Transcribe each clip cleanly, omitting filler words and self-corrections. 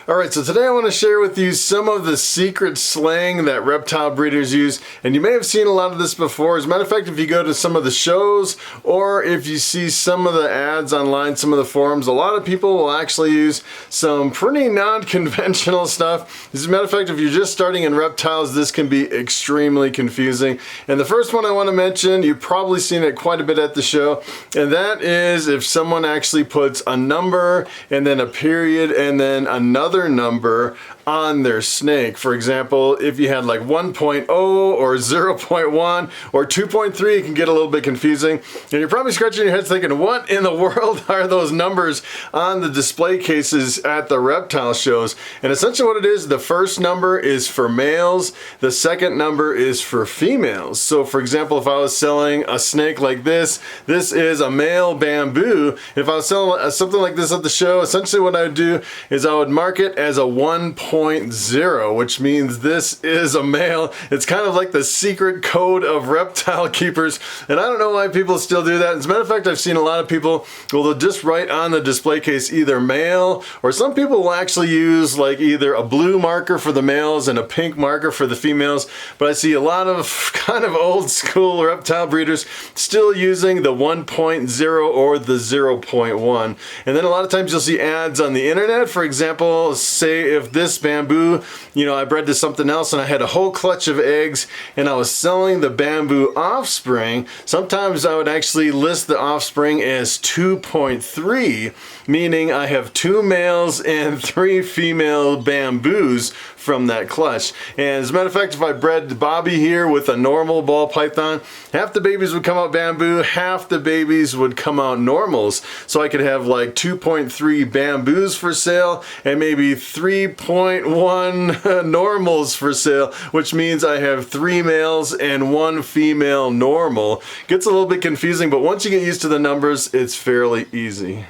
Alright, so today I want to share with you some of the secret slang that reptile breeders use, and you may have seen a lot of this before. As a matter of fact, if you go to some of the shows or if you see some of the ads online, some of the forums, a lot of people will actually use some pretty non-conventional stuff. As a matter of fact, if you're just starting in reptiles, this can be extremely confusing. And the first one I want to mention, you've probably seen it quite a bit at the show, and that is if someone actually puts a number and then a period and then another number on their snake. For example, if you had like 1.0 or 0.1 or 2.3, it can get a little bit confusing. And you're probably scratching your head thinking, what in the world are those numbers on the display cases at the reptile shows? And essentially what it is, the first number is for males, the second number is for females. So for example, if I was selling a snake like this is a male bamboo. If I was selling something like this at the show, essentially what I would do is I would mark it as a 1.0, which means this is a male. It's kind of like the secret code of reptile keepers, and I don't know why people still do that. As a matter of fact, I've seen a lot of people, well, they'll just write on the display case either male, or some people will actually use like either a blue marker for the males and a pink marker for the females. But I see a lot of kind of old school reptile breeders still using the 1.0 or the 0.1. And then a lot of times you'll see ads on the internet. For example, say if this bamboo, I bred to something else and I had a whole clutch of eggs and I was selling the bamboo offspring, sometimes I would actually list the offspring as 2.3, meaning I have 2 males and 3 female bamboos from that clutch. And as a matter of fact, if I bred Bobby here with a normal ball python, half the babies would come out bamboo, half the babies would come out normals. So I could have like 2.3 bamboos for sale and maybe 3.1 normals for sale, which means I have 3 males and 1 female normal. Gets a little bit confusing, but once you get used to the numbers, it's fairly easy.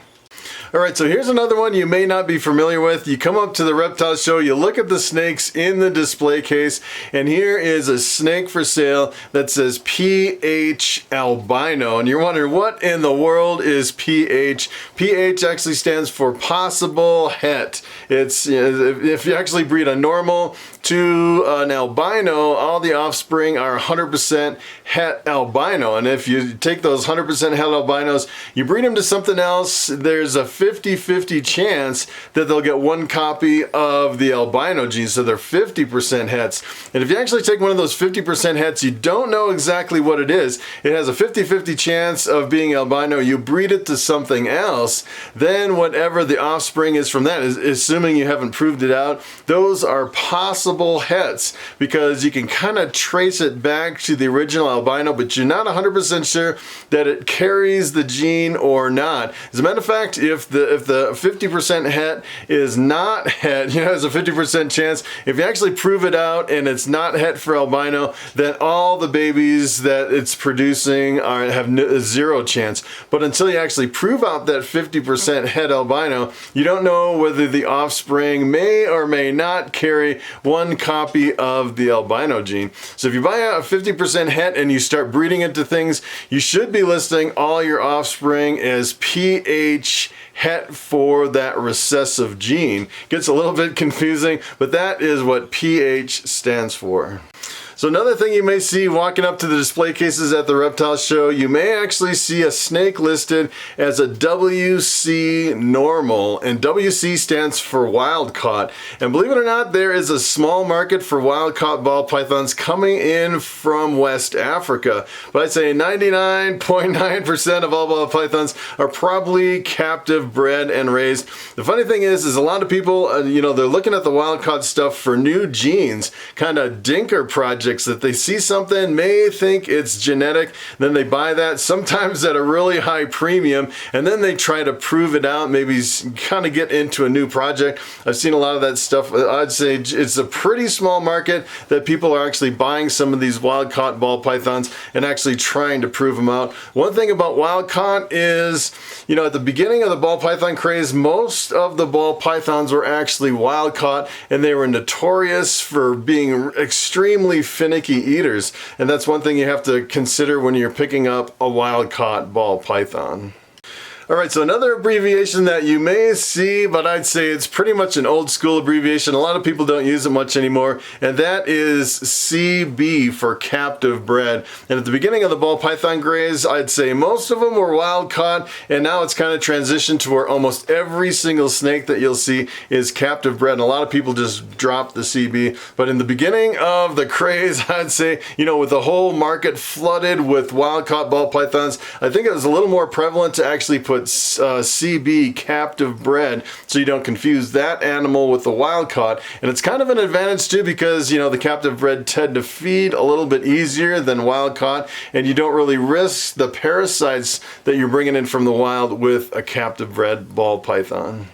Alright, so here's another one you may not be familiar with. You come up to the reptile show, you look at the snakes in the display case, and here is a snake for sale that says PH albino. And you're wondering, what in the world is PH? PH actually stands for possible het. It's, if you actually breed a normal to an albino, all the offspring are 100% het albino. And if you take those 100% het albinos, you breed them to something else, there's a 50-50 chance that they'll get 1 copy of the albino gene, so they're 50% hets. And if you actually take one of those 50% hets, you don't know exactly what it is. It has a 50-50 chance of being albino. You breed it to something else, then whatever the offspring is from that, assuming you haven't proved it out, those are possible hets, because you can kind of trace it back to the original albino, but you're not 100% sure that it carries the gene or not. As a matter of fact, if the 50% het is not het, has a 50% chance. If you actually prove it out and it's not het for albino, then all the babies that it's producing have 0 chance. But until you actually prove out that 50% het albino, you don't know whether the offspring may or may not carry 1 copy of the albino gene. So if you buy a 50% het and you start breeding into things, you should be listing all your offspring as PH het for that recessive gene. Gets a little bit confusing, but that is what PH stands for. So another thing you may see walking up to the display cases at the reptile show, you may actually see a snake listed as a WC normal, and WC stands for wild caught. And believe it or not, there is a small market for wild caught ball pythons coming in from West Africa. But I'd say 99.9% of all ball pythons are probably captive bred and raised. The funny thing is a lot of people, they're looking at the wild caught stuff for new genes, kind of dinker projects that they see something, may think it's genetic, then they buy that, sometimes at a really high premium, and then they try to prove it out, maybe kind of get into a new project. I've seen a lot of that stuff. I'd say it's a pretty small market that people are actually buying some of these wild-caught ball pythons and actually trying to prove them out. One thing about wild-caught is, at the beginning of the ball python craze, most of the ball pythons were actually wild-caught, and they were notorious for being extremely finicky eaters, and that's one thing you have to consider when you're picking up a wild-caught ball python. Alright, so another abbreviation that you may see, but I'd say it's pretty much an old school abbreviation. A lot of people don't use it much anymore, and that is CB for captive bred. And at the beginning of the ball python grays, I'd say most of them were wild caught, and now it's kind of transitioned to where almost every single snake that you'll see is captive bred, and a lot of people just drop the CB. But in the beginning of the craze, I'd say, you know, with the whole market flooded with wild caught ball pythons, I think it was a little more prevalent to actually put CB, captive bred, so you don't confuse that animal with the wild caught. And it's kind of an advantage too, because, you know, the captive bred tend to feed a little bit easier than wild caught, and you don't really risk the parasites that you're bringing in from the wild with a captive bred ball python.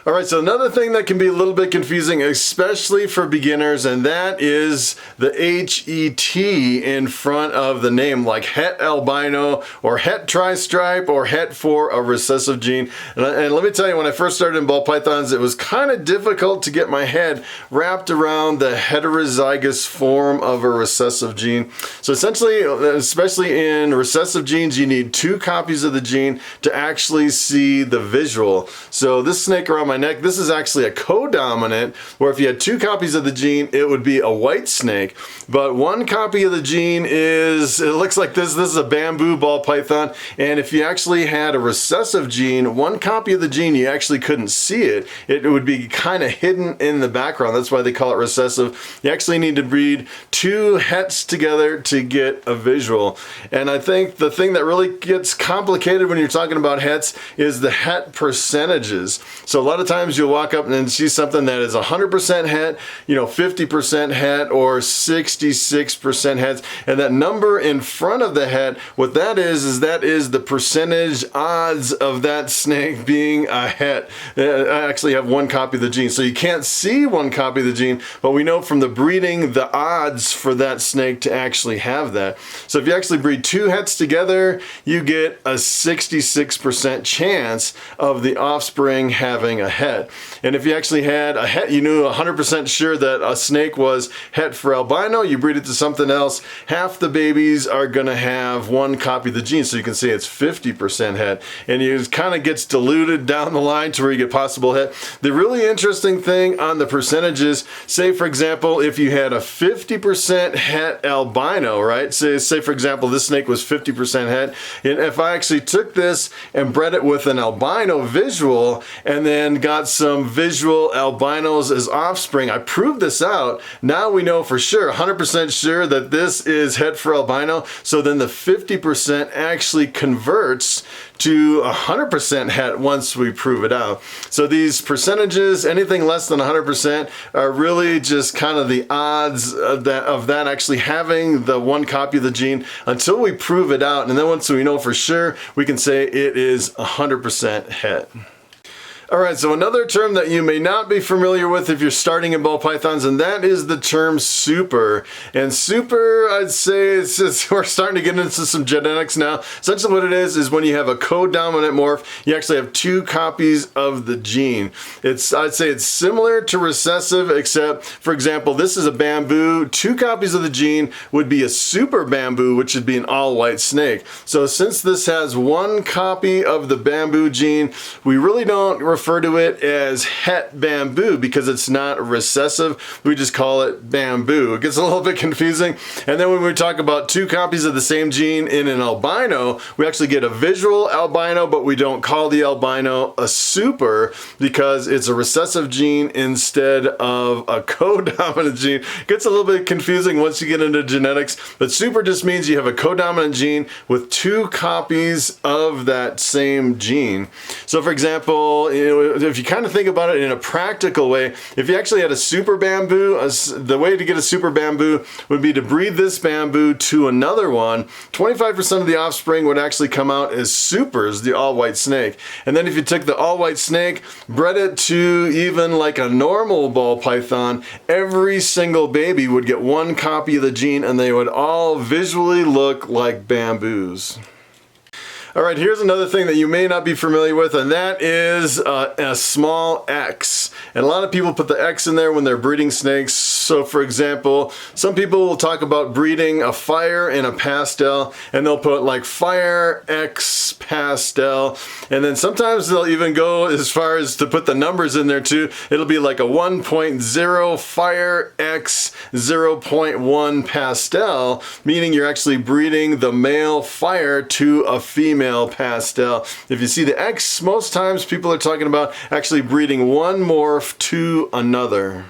Alright, so another thing that can be a little bit confusing, especially for beginners, and that is the HET in front of the name, like het albino, or het tri-stripe, or het for a recessive gene. And let me tell you, when I first started in ball pythons, it was kind of difficult to get my head wrapped around the heterozygous form of a recessive gene. So essentially, especially in recessive genes, you need 2 copies of the gene to actually see the visual. So this snake around my neck, this is actually a co-dominant, where if you had 2 copies of the gene, it would be a white snake. But 1 copy of the gene is, it looks like this is a bamboo ball python, and if you actually had a recessive gene, 1 copy of the gene, you actually couldn't see it. It would be kind of hidden in the background. That's why they call it recessive. You actually need to breed 2 hets together to get a visual. And I think the thing that really gets complicated when you're talking about hets is the het percentages. So a lot of times you'll walk up and see something that is 100% het, you know, 50% het, or 66% hets, and that number in front of the het, what that is that is the percentage odds of that snake being a het. I actually have 1 copy of the gene, so you can't see 1 copy of the gene, but we know from the breeding the odds for that snake to actually have that. So if you actually breed 2 hets together, you get a 66% chance of the offspring having a het. And if you actually had a het, you knew 100% sure that a snake was het for albino, you breed it to something else, half the babies are going to have 1 copy of the gene, so you can say it's 50% het. And it kind of gets diluted down the line to where you get possible het. The really interesting thing on the percentages, say for example, if you had a 50% het albino, right? Say for example, this snake was 50% het, and if I actually took this and bred it with an albino visual, and then got some visual albinos as offspring, I proved this out. Now we know for sure, 100% sure, that this is het for albino. So then the 50% actually converts to 100% het once we prove it out. So these percentages, anything less than 100%, are really just kind of the odds of that actually having the 1 copy of the gene until we prove it out. And then once we know for sure, we can say it is 100% het. Alright, so another term that you may not be familiar with if you're starting in ball pythons, and that is the term super. And super, I'd say, we're starting to get into some genetics now. Essentially what it is when you have a co-dominant morph, you actually have 2 copies of the gene. I'd say it's similar to recessive, except, for example, this is a bamboo. 2 copies of the gene would be a super bamboo, which would be an all-white snake. So since this has 1 copy of the bamboo gene, we really don't refer to it as het bamboo because it's not recessive. We just call it bamboo. It gets a little bit confusing. And then when we talk about 2 copies of the same gene in an albino, we actually get a visual albino, but we don't call the albino a super because it's a recessive gene instead of a co-dominant gene. It gets a little bit confusing once you get into genetics, but super just means you have a co-dominant gene with 2 copies of that same gene. So for example, if you kind of think about it in a practical way, if you actually had a super bamboo, the way to get a super bamboo would be to breed this bamboo to another one. 25% of the offspring would actually come out as supers, the all-white snake. And then if you took the all-white snake, bred it to even like a normal ball python, every single baby would get 1 copy of the gene, and they would all visually look like bamboos. Alright, here's another thing that you may not be familiar with, and that is a small X. And a lot of people put the X in there when they're breeding snakes So for example, some people will talk about breeding a fire and a pastel, and they'll put like fire X pastel, and then sometimes they'll even go as far as to put the numbers in there too. It'll be like a 1.0 fire X 0.1 pastel, meaning you're actually breeding the male fire to a female pastel. If you see the X, most times people are talking about actually breeding one morph to another.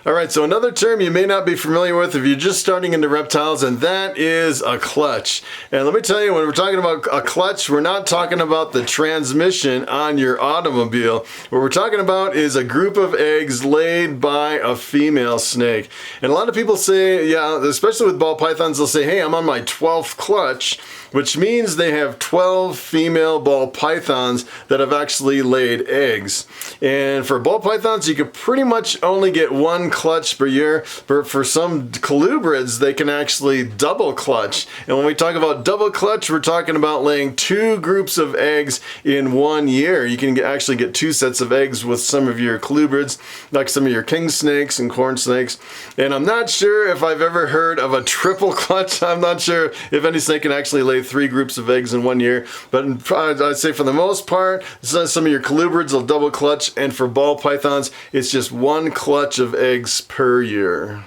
Alright, so another term you may not be familiar with if you're just starting into reptiles, and that is a clutch. And let me tell you, when we're talking about a clutch, we're not talking about the transmission on your automobile. What we're talking about is a group of eggs laid by a female snake. And a lot of people say, yeah, especially with ball pythons, they'll say, hey, I'm on my 12th clutch, which means they have 12 female ball pythons that have actually laid eggs. And for ball pythons, you could pretty much only get one clutch per year, but for some colubrids, they can actually double clutch. And when we talk about double clutch, we're talking about laying 2 groups of eggs in 1 year. You can actually get 2 sets of eggs with some of your colubrids, like some of your king snakes and corn snakes. And I'm not sure if I've ever heard of a triple clutch. I'm not sure if any snake can actually lay 3 groups of eggs in 1 year, but I'd say for the most part, some of your colubrids will double clutch, and for ball pythons, it's just 1 clutch of eggs per year.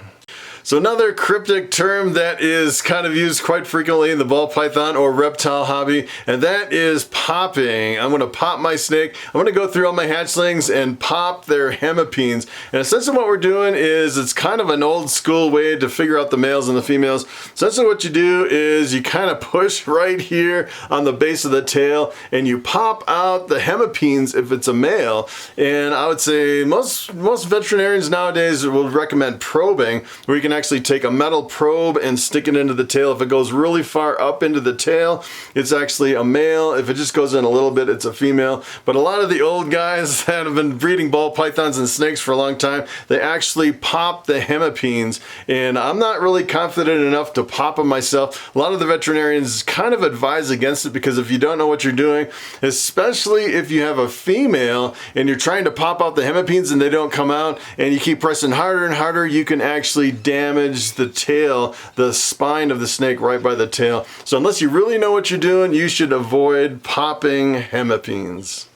So another cryptic term that is kind of used quite frequently in the ball python or reptile hobby, and that is popping. I'm going to pop my snake. I'm going to go through all my hatchlings and pop their hemipenes. And essentially what we're doing is, it's kind of an old school way to figure out the males and the females. Essentially what you do is you kind of push right here on the base of the tail and you pop out the hemipenes if it's a male. And I would say most veterinarians nowadays will recommend probing, where you can actually take a metal probe and stick it into the tail. If it goes really far up into the tail, it's actually a male. If it just goes in a little bit, it's a female. But a lot of the old guys that have been breeding ball pythons and snakes for a long time, they actually pop the hemipenes, and I'm not really confident enough to pop them myself. A lot of the veterinarians kind of advise against it, because if you don't know what you're doing, especially if you have a female and you're trying to pop out the hemipenes and they don't come out, and you keep pressing harder and harder, you can actually damage the tail, the spine of the snake right by the tail. So unless you really know what you're doing, you should avoid popping hemipenes.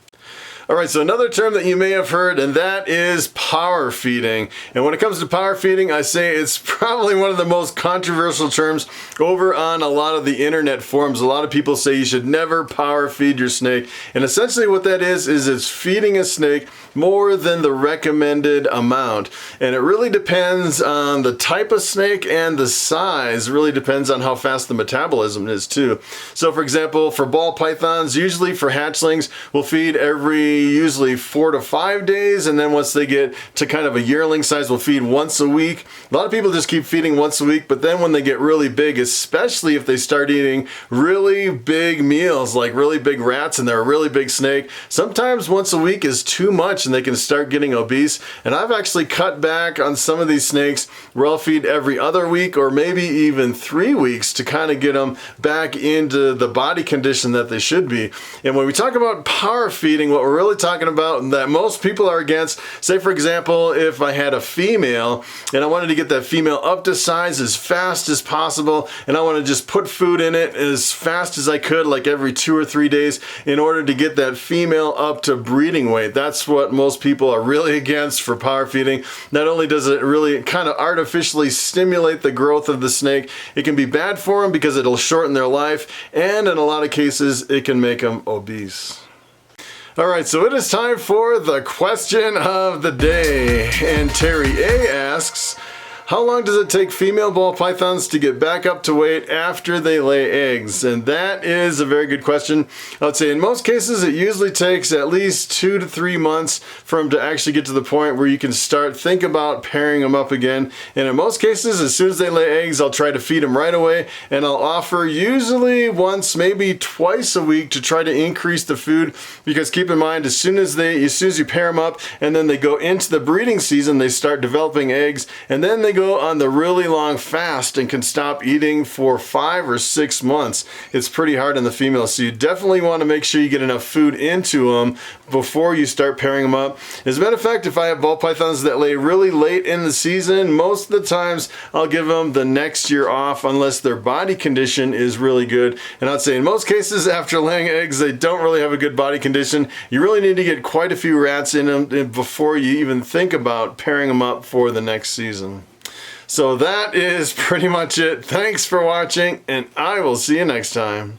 Alright, so another term that you may have heard, and that is power feeding. And when it comes to power feeding, I say it's probably one of the most controversial terms over on a lot of the internet forums. A lot of people say you should never power feed your snake. And essentially what that is it's feeding a snake more than the recommended amount. And it really depends on the type of snake and the size. It really depends on how fast the metabolism is too. So for example, for ball pythons, usually for hatchlings, we'll feed every usually 4 to 5 days, and then once they get to kind of a yearling size, we'll feed once a week. A lot of people just keep feeding once a week, but then when they get really big, especially if they start eating really big meals, like really big rats and they're a really big snake, sometimes once a week is too much and they can start getting obese. And I've actually cut back on some of these snakes where I'll feed every other week or maybe even 3 weeks to kind of get them back into the body condition that they should be. And when we talk about power feeding, what we're really talking about, and that most people are against, say for example, if I had a female and I wanted to get that female up to size as fast as possible, and I want to just put food in it as fast as I could, like every 2 or 3 days, in order to get that female up to breeding weight. That's what most people are really against for power feeding. Not only does it really kind of artificially stimulate the growth of the snake, it can be bad for them because it'll shorten their life, and in a lot of cases it can make them obese. Alright, so it is time for the question of the day. And Terry A asks, how long does it take female ball pythons to get back up to weight after they lay eggs? And that is a very good question. I would say in most cases it usually takes at least 2 to 3 months for them to actually get to the point where you can think about pairing them up again. And in most cases, as soon as they lay eggs, I'll try to feed them right away, and I'll offer usually once, maybe twice a week to try to increase the food, because keep in mind, as soon as you pair them up and then they go into the breeding season, they start developing eggs, and then they go go on the really long fast and can stop eating for 5 or 6 months. It's pretty hard on the females, so you definitely want to make sure you get enough food into them before you start pairing them up. As a matter of fact, if I have ball pythons that lay really late in the season, most of the times I'll give them the next year off unless their body condition is really good. And I'd say in most cases after laying eggs, they don't really have a good body condition. You really need to get quite a few rats in them before you even think about pairing them up for the next season. So that is pretty much it. Thanks for watching, and I will see you next time.